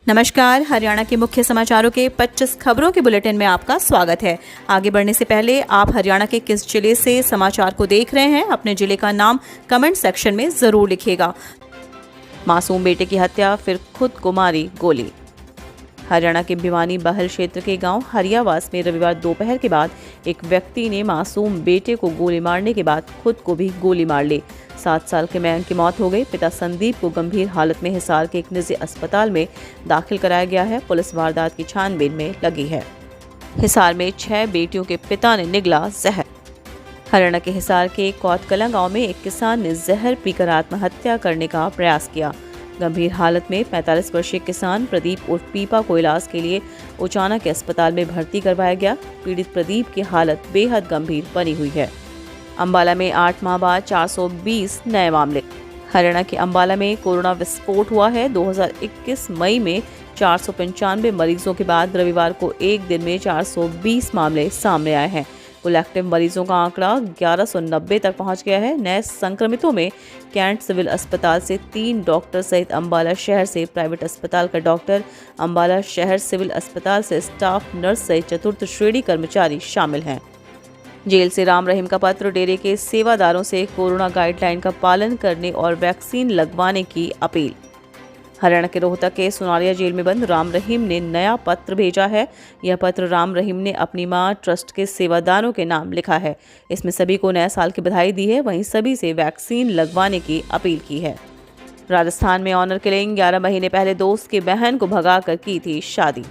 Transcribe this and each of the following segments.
नमस्कार। हरियाणा के मुख्य समाचारों के 25 खबरों के बुलेटिन में आपका स्वागत है। आगे बढ़ने से पहले आप हरियाणा के किस जिले से समाचार को देख रहे हैं, अपने जिले का नाम कमेंट सेक्शन में जरूर लिखिएगा। मासूम बेटे की हत्या, फिर खुद को मारी गोली। हरियाणा के भिवानी बहल क्षेत्र के गांव हरियावास में रविवार दोपहर के बाद एक व्यक्ति ने मासूम बेटे को गोली मारने के बाद खुद को भी गोली मार ली। 7 साल के मयंक की मौत हो गई। पिता संदीप को गंभीर हालत में हिसार के एक निजी अस्पताल में दाखिल कराया गया है। पुलिस वारदात की छानबीन में लगी है। हिसार में 6 बेटियों के पिता ने निगला जहर। हरियाणा के हिसार के कौतकला गांव में एक किसान ने जहर पीकर आत्महत्या करने का प्रयास किया। गंभीर हालत में 45 वर्षीय किसान प्रदीप उर्फ पीपा को इलाज के लिए उचाना के अस्पताल में भर्ती करवाया गया। पीड़ित प्रदीप की हालत बेहद गंभीर बनी हुई है। अंबाला में 8 माह बाद 420 नए मामले। हरियाणा के अंबाला में कोरोना विस्फोट हुआ है। 2021 मई में 495 मरीजों के बाद रविवार को एक दिन में 420 मामले सामने आए हैं। कुल एक्टिव मरीजों का आंकड़ा 1190 तक पहुंच गया है। नए संक्रमितों में कैंट सिविल अस्पताल से 3 डॉक्टर सहित अंबाला शहर से प्राइवेट अस्पताल का डॉक्टर, अंबाला शहर सिविल अस्पताल से स्टाफ नर्स सहित चतुर्थ श्रेणी कर्मचारी शामिल हैं। जेल से राम रहीम का पत्र, डेरे के सेवादारों से कोरोना गाइडलाइन का पालन करने और वैक्सीन लगवाने की अपील। हरियाणा के रोहतक के सुनारिया जेल में बंद राम रहीम ने नया पत्र भेजा है। यह पत्र राम रहीम ने अपनी मां ट्रस्ट के सेवादारों के नाम लिखा है। इसमें सभी को नए साल की बधाई दी है, वहीं सभी से वैक्सीन लगवाने की अपील की है। राजस्थान में ऑनर किलिंग, 11 महीने पहले दोस्त की बहन को भगाकर की थी शादी।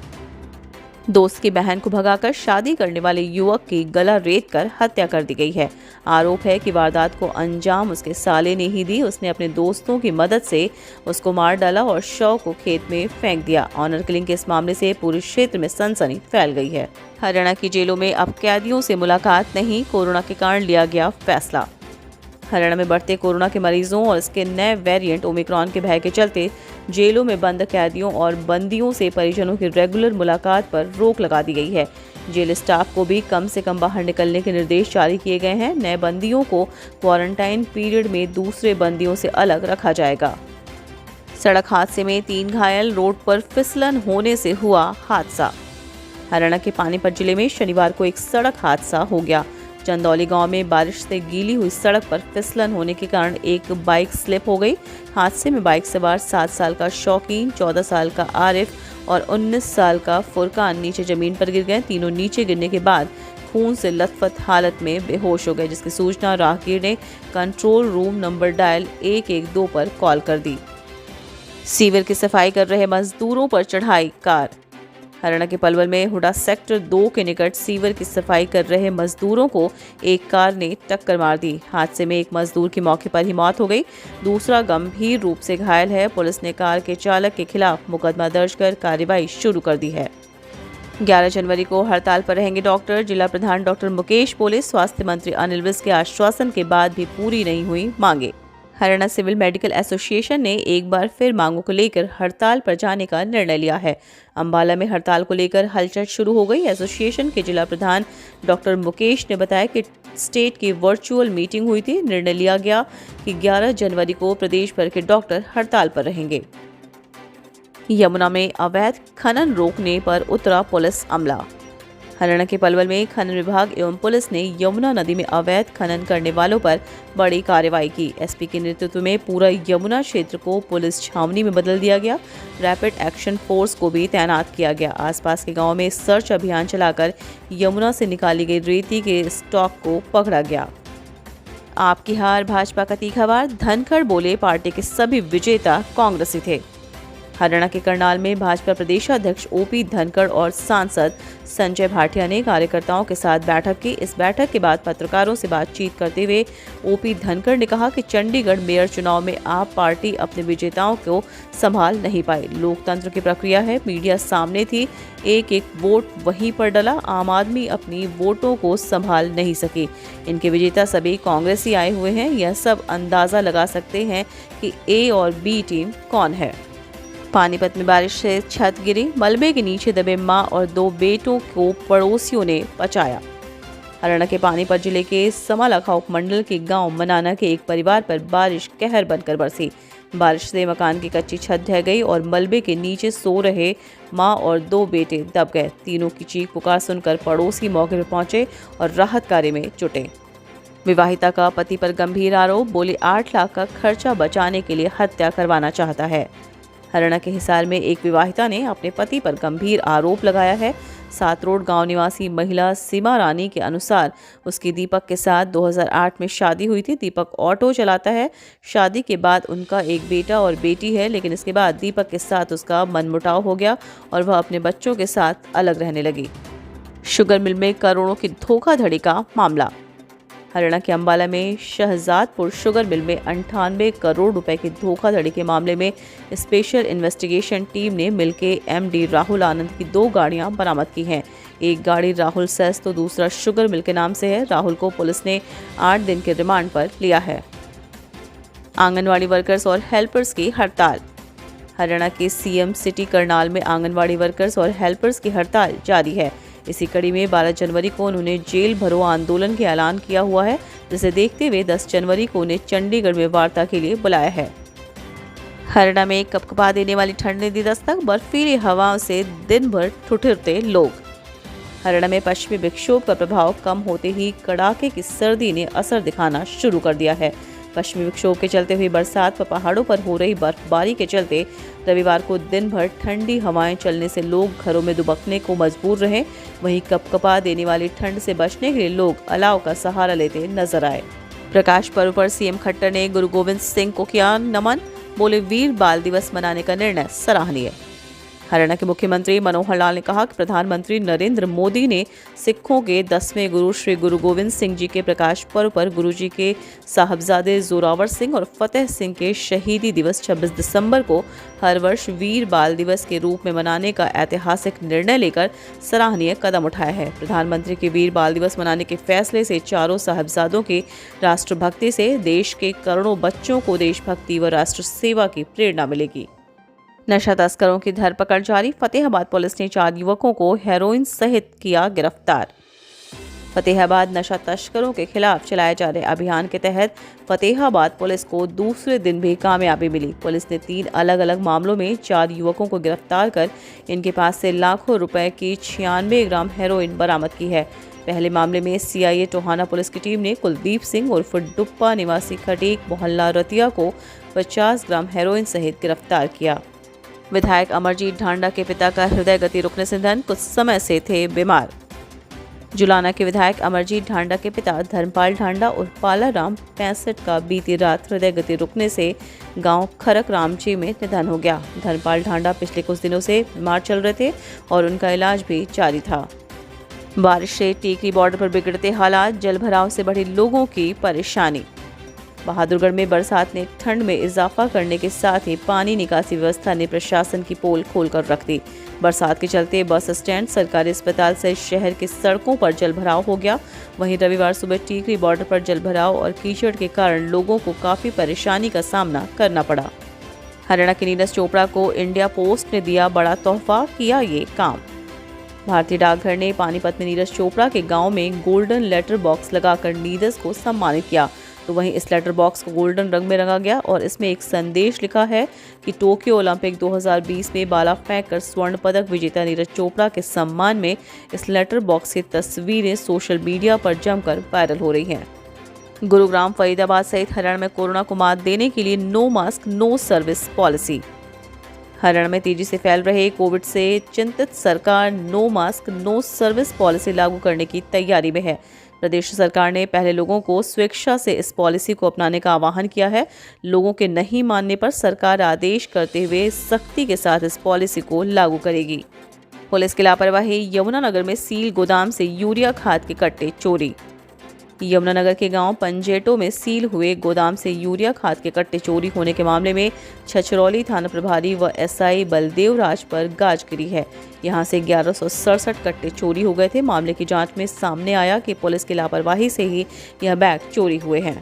दोस्त की बहन को भगाकर शादी करने वाले युवक की गला रेत कर हत्या कर दी गई है। आरोप है कि वारदात को अंजाम उसके साले ने ही दी। उसने अपने दोस्तों की मदद से उसको मार डाला और शव को खेत में फेंक दिया। ऑनर किलिंग के इस मामले से पूरे क्षेत्र में सनसनी फैल गई है। हरियाणा की जेलों में अब कैदियों से मुलाकात नहीं, कोरोना के कारण लिया गया फैसला। हरियाणा में बढ़ते कोरोना के मरीजों और इसके नए वेरिएंट ओमिक्रॉन के भय के चलते जेलों में बंद कैदियों और बंदियों से परिजनों की रेगुलर मुलाकात पर रोक लगा दी गई है। जेल स्टाफ को भी कम से कम बाहर निकलने के निर्देश जारी किए गए हैं। नए बंदियों को क्वारंटाइन पीरियड में दूसरे बंदियों से अलग रखा जाएगा। सड़क हादसे में 3 घायल, रोड पर फिसलन होने से हुआ हादसा। हरियाणा के पानीपत जिले में शनिवार को एक सड़क हादसा हो गया। चंदौली गांव में बारिश से गीली हुई सड़क पर फिसलन होने के कारण एक बाइक स्लिप हो गई। हादसे में बाइक सवार 7 साल का शौकीन, 14 साल का आरिफ और 19 साल का फुरकान नीचे जमीन पर गिर गए। तीनों नीचे गिरने के बाद खून से लथपथ हालत में बेहोश हो गए, जिसकी सूचना राहगीर ने कंट्रोल रूम नंबर डायल 112 पर कॉल कर दी। सीवर की सफाई कर रहे मजदूरों पर चढ़ाई कार। हरियाणा के पलवल में हुडा सेक्टर 2 के निकट सीवर की सफाई कर रहे मजदूरों को एक कार ने टक्कर मार दी। हादसे में एक मजदूर की मौके पर ही मौत हो गई, दूसरा गंभीर रूप से घायल है। पुलिस ने कार के चालक के खिलाफ मुकदमा दर्ज कर कार्रवाई शुरू कर दी है। 11 जनवरी को हड़ताल पर रहेंगे डॉक्टर। जिला प्रधान डॉक्टर मुकेश बोले, स्वास्थ्य मंत्री अनिल विज के आश्वासन के बाद भी पूरी नहीं हुई मांगे। हरियाणा सिविल मेडिकल एसोसिएशन ने एक बार फिर मांगों को लेकर हड़ताल पर जाने का निर्णय लिया है। अंबाला में हड़ताल को लेकर हलचल शुरू हो गई। एसोसिएशन के जिला प्रधान डॉक्टर मुकेश ने बताया कि स्टेट की वर्चुअल मीटिंग हुई थी। निर्णय लिया गया कि 11 जनवरी को प्रदेश भर के डॉक्टर हड़ताल पर रहेंगे। यमुना में अवैध खनन रोकने पर उतरा पुलिस अमला। हरियाणा के पलवल में खनन विभाग एवं पुलिस ने यमुना नदी में अवैध खनन करने वालों पर बड़ी कार्रवाई की। एसपी के नेतृत्व में पूरा यमुना क्षेत्र को पुलिस छावनी में बदल दिया गया। रैपिड एक्शन फोर्स को भी तैनात किया गया। आसपास के गांवों में सर्च अभियान चलाकर यमुना से निकाली गई रेती के स्टॉक को पकड़ा गया। आपकी हार, भाजपा का तीखा वार। धनखड़ बोले, पार्टी के सभी विजेता कांग्रेसी थे। हरियाणा के करनाल में भाजपा प्रदेशाध्यक्ष ओपी धनखड़ और सांसद संजय भाटिया ने कार्यकर्ताओं के साथ बैठक की। इस बैठक के बाद पत्रकारों से बातचीत करते हुए ओपी धनखड़ ने कहा कि चंडीगढ़ मेयर चुनाव में आप पार्टी अपने विजेताओं को संभाल नहीं पाई। लोकतंत्र की प्रक्रिया है, मीडिया सामने थी, एक एक वोट वहीं पर डला। आम आदमी अपनी वोटों को संभाल नहीं सके। इनके विजेता सभी कांग्रेसी आए हुए हैं। यह सब अंदाजा लगा सकते हैं कि ए और बी टीम कौन है। पानीपत में बारिश से छत गिरी, मलबे के नीचे दबे मां और 2 बेटों को पड़ोसियों ने बचाया। हरियाणा के पानीपत जिले के समालाखा उपमंडल के गांव मनाना के एक परिवार पर बारिश कहर बनकर बरसी। बारिश से मकान की कच्ची छत ढह गई और मलबे के नीचे सो रहे मां और 2 बेटे दब गए। तीनों की चीख पुकार सुनकर पड़ोसी मौके पर पहुंचे और राहत कार्य में जुटे। विवाहिता का पति पर गंभीर आरोप, बोली 8 लाख का खर्चा बचाने के लिए हत्या करवाना चाहता है। हरियाणा के हिसार में एक विवाहिता ने अपने पति पर गंभीर आरोप लगाया है। 7 रोड गांव निवासी महिला सीमा रानी के अनुसार उसकी दीपक के साथ 2008 में शादी हुई थी। दीपक ऑटो चलाता है। शादी के बाद उनका एक बेटा और बेटी है, लेकिन इसके बाद दीपक के साथ उसका मनमुटाव हो गया और वह अपने बच्चों के साथ अलग रहने लगी। शुगर मिल में करोड़ों की धोखाधड़ी का मामला। हरियाणा के अंबाला में शहजादपुर शुगर मिल में 98 करोड़ रुपए की धोखाधड़ी के मामले में स्पेशल इन्वेस्टिगेशन टीम ने मिल के एमडी राहुल आनंद की 2 गाड़ियां बरामद की हैं। एक गाड़ी राहुल सेस तो दूसरा शुगर मिल के नाम से है। राहुल को पुलिस ने 8 दिन के रिमांड पर लिया है। आंगनवाड़ी वर्कर्स और हेल्पर्स की हड़ताल। हरियाणा के सीएम सिटी करनाल में आंगनवाड़ी वर्कर्स और हेल्पर्स की हड़ताल जारी है। इसी कड़ी में 12 जनवरी को उन्होंने जेल भरो आंदोलन का ऐलान किया हुआ है, जिसे देखते हुए 10 जनवरी को उन्हें चंडीगढ़ में वार्ता के लिए बुलाया है। हरियाणा में कपकपा देने वाली ठंड ने दी दस्तक, बर्फीली हवाओं से दिन भर ठिठुरते लोग। हरियाणा में पश्चिमी विक्षोभ का प्रभाव कम होते ही कड़ाके की सर्दी ने असर दिखाना शुरू कर दिया है। पश्चिमी विक्षोभ के चलते हुई बरसात व पहाड़ों पर हो रही बर्फबारी के चलते रविवार को दिन भर ठंडी हवाएं चलने से लोग घरों में दुबकने को मजबूर रहे। वहीं कपकपा देने वाली ठंड से बचने के लिए लोग अलाव का सहारा लेते नजर आए। प्रकाश पर्व पर सीएम खट्टर ने गुरु गोविंद सिंह को किया नमन, बोले वीर बाल दिवस मनाने का निर्णय सराहनीय। हरियाणा के मुख्यमंत्री मनोहर लाल ने कहा कि प्रधानमंत्री नरेंद्र मोदी ने सिखों के 10वें गुरु श्री गुरु गोविंद सिंह जी के प्रकाश पर्व पर गुरु जी के साहबजादे जोरावर सिंह और फतेह सिंह के शहीदी दिवस 26 दिसंबर को हर वर्ष वीर बाल दिवस के रूप में मनाने का ऐतिहासिक निर्णय लेकर सराहनीय कदम उठाया है। प्रधानमंत्री के वीर बाल दिवस मनाने के फैसले से चारों साहबजादों की राष्ट्रभक्ति से देश के करोड़ों बच्चों को देशभक्ति व राष्ट्र सेवा की प्रेरणा मिलेगी। नशा तस्करों की धरपकड़ जारी। फतेहाबाद पुलिस ने 4 युवकों को हेरोइन सहित किया गिरफ्तार। फतेहाबाद नशा तस्करों के खिलाफ चलाए जा रहे अभियान के तहत फतेहाबाद पुलिस को दूसरे दिन भी कामयाबी मिली। पुलिस ने 3 अलग अलग मामलों में 4 युवकों को गिरफ्तार कर इनके पास से लाखों रुपए की 96 ग्राम हेरोइन बरामद की है। पहले मामले में सीआईए टोहाना पुलिस की टीम ने कुलदीप सिंह उर्फ डुप्पा निवासी खटीक मोहल्ला रतिया को 50 ग्राम हेरोइन सहित गिरफ्तार किया। विधायक अमरजीत ढांडा के पिता का हृदय गति रुकने से निधन, कुछ समय से थे बीमार। जुलाना के विधायक अमरजीत ढांडा के पिता धर्मपाल ढांडा और पालाराम 65 का बीती रात हृदय गति रुकने से गांव खरक रामजी में निधन हो गया। धर्मपाल ढांडा पिछले कुछ दिनों से बीमार चल रहे थे और उनका इलाज भी जारी था। बारिश से टीकरी बॉर्डर पर बिगड़ते हालात, जलभराव से बढ़ी लोगों की परेशानी। बहादुरगढ़ में बरसात ने ठंड में इजाफा करने के साथ ही पानी निकासी व्यवस्था ने प्रशासन की पोल खोलकर रख दी। बरसात के चलते बस स्टैंड, सरकारी अस्पताल सहित शहर की सड़कों पर जलभराव हो गया। वहीं रविवार सुबह टीकरी बॉर्डर पर जलभराव और कीचड़ के कारण लोगों को काफी परेशानी का सामना करना पड़ा। हरियाणा के नीरज चोपड़ा को इंडिया पोस्ट ने दिया बड़ा तोहफा, किया ये काम। भारतीय डाकघर ने पानीपत में नीरज चोपड़ा के गांव में गोल्डन लेटर बॉक्स लगाकर नीरज को सम्मानित किया। तो वहीं इस लेटर बॉक्स को गोल्डन रंग में रंगा गया और इसमें एक संदेश लिखा है कि टोक्यो ओलंपिक 2020 में बाला फेंककर स्वर्ण पदक विजेता नीरज चोपड़ा के सम्मान में इस लेटर बॉक्स की तस्वीरें सोशल मीडिया पर जमकर वायरल हो रही हैं। गुरुग्राम, फरीदाबाद सहित हरियाणा में कोरोना को मात देने के लिए no mask no service policy. Haryana में तेजी से फैल रहे कोविड से चिंतित सरकार no mask no service policy लागू करने की तैयारी में है। प्रदेश सरकार ने पहले लोगों को स्वेच्छा से इस पॉलिसी को अपनाने का आह्वान किया है। लोगों के नहीं मानने पर सरकार आदेश करते हुए सख्ती के साथ इस पॉलिसी को लागू करेगी। पुलिस की लापरवाही, यमुनानगर में सील गोदाम से यूरिया खाद के कट्टे चोरी। यमुनानगर के गांव पंजेटो में सील हुए गोदाम से यूरिया खाद के कट्टे चोरी होने के मामले में छछरौली थाना प्रभारी व एसआई बलदेव राज पर गाज गिरी है। यहां से 1167 कट्टे चोरी हो गए थे। मामले की जांच में सामने आया कि पुलिस की लापरवाही से ही यह बैग चोरी हुए हैं।